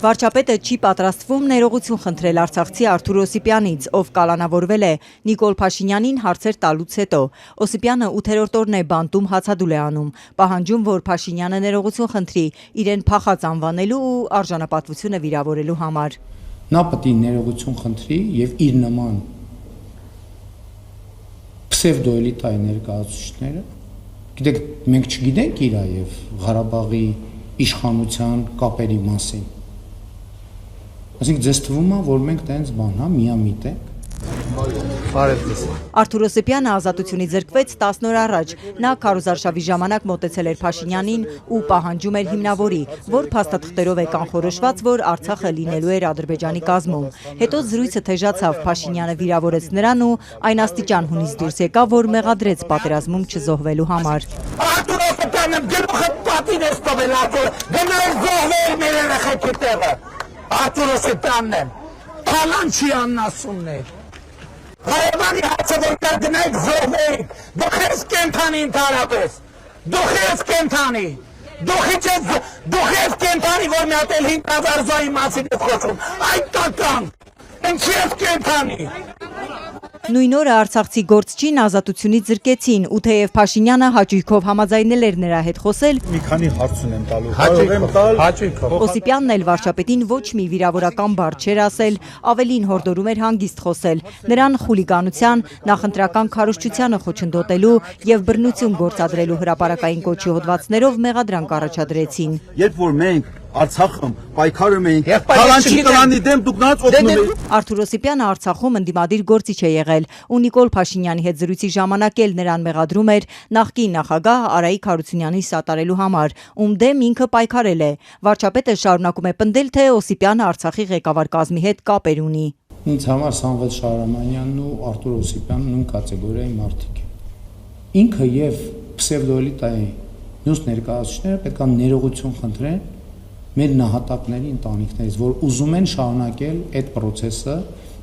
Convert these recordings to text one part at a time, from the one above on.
Վարչապետը չի պատրաստվում ներողություն խնդրել արցախցի Արթուր Օսիպյանից, ով կալանավորվել է Նիկոլ Փաշինյանին հարցեր տալուց հետո։ Օսիպյանը 8-րդ օրն է բանտում հացադուլ է անում, պահանջում, որ Փաշինյանը ներողություն խնդրի իրեն փախած անվանելու ու արժանապատվությունը վիրավորելու համար։ Նա պետք է ներողություն խնդրի եւ իր նման պսևդոէլիտայի ներկայացուցիչները, գիտեք, մենք չգիտենք իր եւ Ղարաբաղի իշխանության կապերի մասին։ Այսինքն ձեզ թվում է, որ մենք տենց բան, միամիտ ենք։ Արթուր Օսիպյանը ազատությունից զրկվեց 10 օր առաջ։ Նա քարոզարշավի ժամանակ մոտեցել էր Փաշինյանին ու պահանջում էր հիմնավորի, որ փաստաթղթերով է կանխորոշված, որ Արցախը լինելու էր Ադրբեջանի կազմում։ Հետո զրույցը թեժացավ, Փաշինյանը վիրավորեց նրան ու այն աստիճան հունից դուրս եկավ, որ մեղադրեց պատերազմում չզոհվելու համար։ Արթուր Օսիպյանը գլուխը պատին է ստովել, գնալ զոհվել մեր երեխեքի տեղը։ Արթուր Օսիպյանն է, Փալանչյանն ասումն է։ Հայերմանի հարցը որ կար գնայք զոհվեիք, դուք ես կենթանի ընդհանրապես, դուք ես կենթանի, դուք ես կենթանի, որ մի հատ էլ 5000 զոհի մասին ես խոսում, այդ կական, ինչի ես կենթանի։ Նույն օրը արցախցի գործչին ազատությունից զրկեցին, ու թեև Փաշինյանը հաճույքով համաձայնել էր նրա հետ խոսել, մի քանի հարց ունեմ տալու, կարող եմ տալ հաճույքով։ Օսիպյանն էլ վարչապետին ոչ մի վիրավորական բառ չէր ասել, ավելին հորդորում էր հանգիստ խոսել, նրան խուլիգանության, նախընտրական քարոզչությանը խոչընդոտելու եւ բռնություն գործադրելու հրապարակային կոչի հոդվածներով մեղադրանք առաջադրեցին։ Երբ որ մենք Արցախը պայքարում էինք, Փալանչի կլանի դեմ դուք նրանց օգնում եք։ Արթուր Օսիպյանը Արցախում ընդդիմադիր գործիչ է եղել ու Նիկոլ Փաշինյանի հետ զրույցի ժամանակ էլ նրան մեղադրում էր նախկին նախագահ Արայիկ Հարությունյանի սատարելու համար, ում դեմ ինքը պայքարել է։ Վարչապետը շարունակում է պնդել, թե Օսիպյանը Արցախի ղեկավար կազմի հետ կապեր ունի։ Ինձ համար Սամվել Շահրամանյանն ու Արթուր Օսիպյանը նույն կատեգորիայի մարդիկ են։ Ինքը եւ պսևդոէլիտայի մյուս ներկայացուցիչները պետք է ներողություն խնդրեն մեր նահատակների ընտանիքներից, որ ուզում են շարունակել այդ process-ը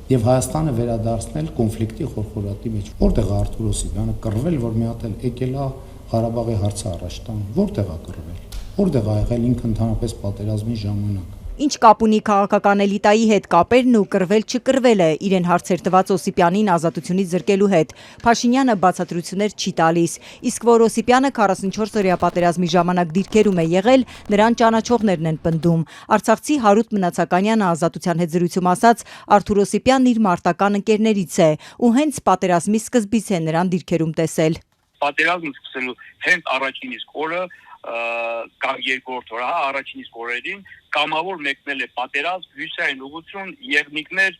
եւ Հայաստանը վերադարձնել կոնֆլիկտի խորխորատի մեջ։ Որտեղ է Արթուր Օսիպյանը կռվել, որ մի հատ էլ եկել է Ղարաբաղի հարցը առաջ տան։ Որտեղ է կռվել։ Որտեղ է եղել ինքը ընդհանրապես պատերազմի ժամանակ։ Ինչ կապ ունի քաղաքական էլիտայի հետ կապերն ու կռվել-չկռվելը, իրեն հարցեր տված Օսիպյանին ազատությունից զրկելու հետ։ Փաշինյանը բացատրություններ չի տալիս, իսկ որ Օսիպյանը 44-օրյա պատերազմի ժամանակ դիրքերում է եղել, նրան ճանաչողներն են պնդում։ Արցախցի Հարութ Մնացականյանը ազատության հետ զրույցում ասաց, Արթուր Օսիպյանն իր մարտական ընկերներից է ու հենց պատերազմի սկզբից է նրան դիրքերում տեսել։ Պատերազմը սկսելու հենց առաջին իսկ օրը կամ երկրորդ օրը, առաջին իսկ օրերին կամավոր մեկնել է պատերազմ, հյուսային ուղղություն, եղնիկներ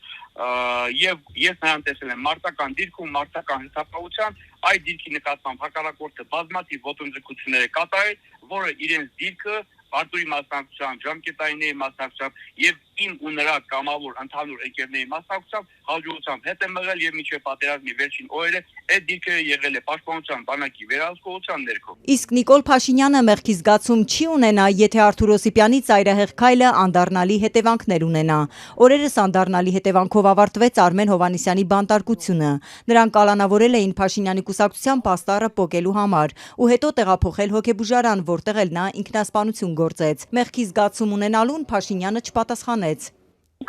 եւ ես նրան տեսել եմ մարտական դիրքում, մարտական հսկողության, այդ դիրքի նկատմամբ հակառակորդը բազմաթիվ ոտնձգություններ է կատարել, որը իրենց դիրքը Արտուրի մասնակցությամբ, ժամկետայինների մասնակցությամբ եւ իմ ու նրա կամավոր ընդհանուր ընկերների մասնակցությամբ հաջողությամբ հետ է մղել եւ մինչեւ պատերազմի վերջին օրերը այդ դիրքերը եղել է պաշտպանության բանակի վերահսկողության ներքո։ Իսկ Նիկոլ Փաշինյանը մեղքի զգացում չի ունենա, եթե Արթուր Օսիպյանի ծայրահեղ քայլը անդառնալի հետևանքներ ունենա։ Օրերս անդառնալի հետևանքով ավարտվեց Արմեն Հովհաննիսյանի բանտարկությունը։ Նրան կալանավորել էին Փաշինյանի կուսակցության պաստառը պոկելու համար ու հետո տեղափոխել հոգեբուժարան, որտեղ էլ նա ինքնասպանություն գործեց։ Մեղքի զգացում ունենալուն Փաշինյանը չպատասխանեց։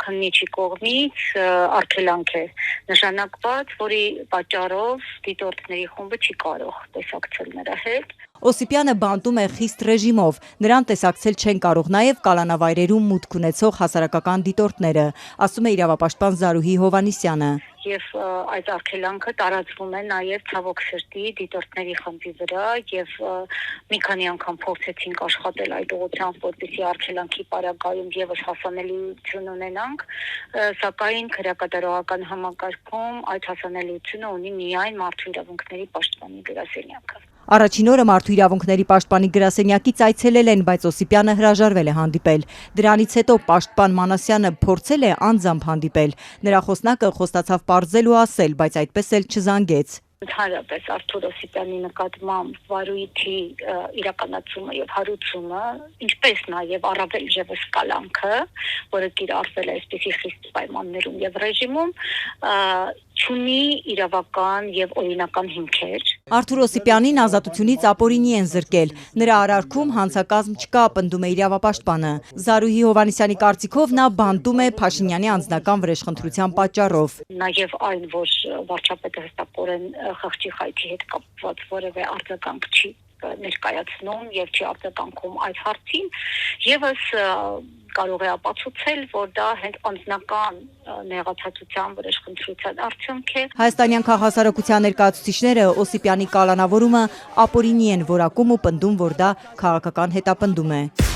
Քննիչի կողմից արգելանք է նշանակված, որի պատճառով դիտորդների խումբը չի կարող տեսակցել նրա հետ։ Օսիպյանը բանտում է խիստ ռեժիմով, նրան տեսակցել չեն կարող նաև կալանավայրերում մուտք ունեցող հասարակական դիտորդները, ասում է իրավապաշտպան Զարուհի Հովհաննիսյանը։ Եվ այդ արգելանքը տարածվում է նաև ցավոք սրտի դիտորդների խմբի վրա եւ մի քանի անգամ փորձեցինք աշխատել այդ ուղղությամբ, որպեսզի արգելանքի պարագայում եւս հասանելիություն ունենանք, սակայն քրեակատարողական համակարգում այդ հասանելիությունը ունի միայն մարդու իրավունքների պաշտպանի գրասենյակը։ Առաջին օրը մարդու իրավունքների պաշտպանի գրասենյակից այցելել են, բայց Օսիպյանը հրաժարվել է հանդիպել։ Դրանից հետո պաշտպան Մանասյանը փորձել է անձամբ հանդիպել։ Նրա խոսնակը խոստացավ պարզել ու ասել, բայց այդպես էլ չզանգեց։ Ընդհանրապես Արթուր Օսիպյանի նկատմամբ վարույթի իրականացումը եւ հարուցումը, ինչպես նաեւ առավել եւս կալանքը, որը կիրառվել է այսպիսի խիստ պայմաններում եւ ռեժիմում, չունի իրավական եւ օրինական հիմքեր։ Արթուր Օսիպյանին ազատությունից ապօրինի են զրկել։ Նրա արարքում հանցակազմ չկա, պնդում է իրավապաշտպանը։ Զարուհի Հովհաննիսյանի կարծիքով նա բանտում է Փաշինյանի անձնական վրեժխնդրության պատճառով։ Նաեւ այն, որ վարչապետը հստակորեն խղճի խայթի հետ կապված որևէ արձագանք չի ներկայացնում եւ չի արձագանքում այդ հարցին, եւս կարող է ապացուցել, որ դա հենց անձնական նեղացածության վրեժխնդրության արդյունք է։ Հայաստանյան քաղաքասարակության ներկայացուցիչները Օսիպյանի կալանավորումը ապօրինի են որակում ու պնդում, որ դա քաղաքական հետապնդում է։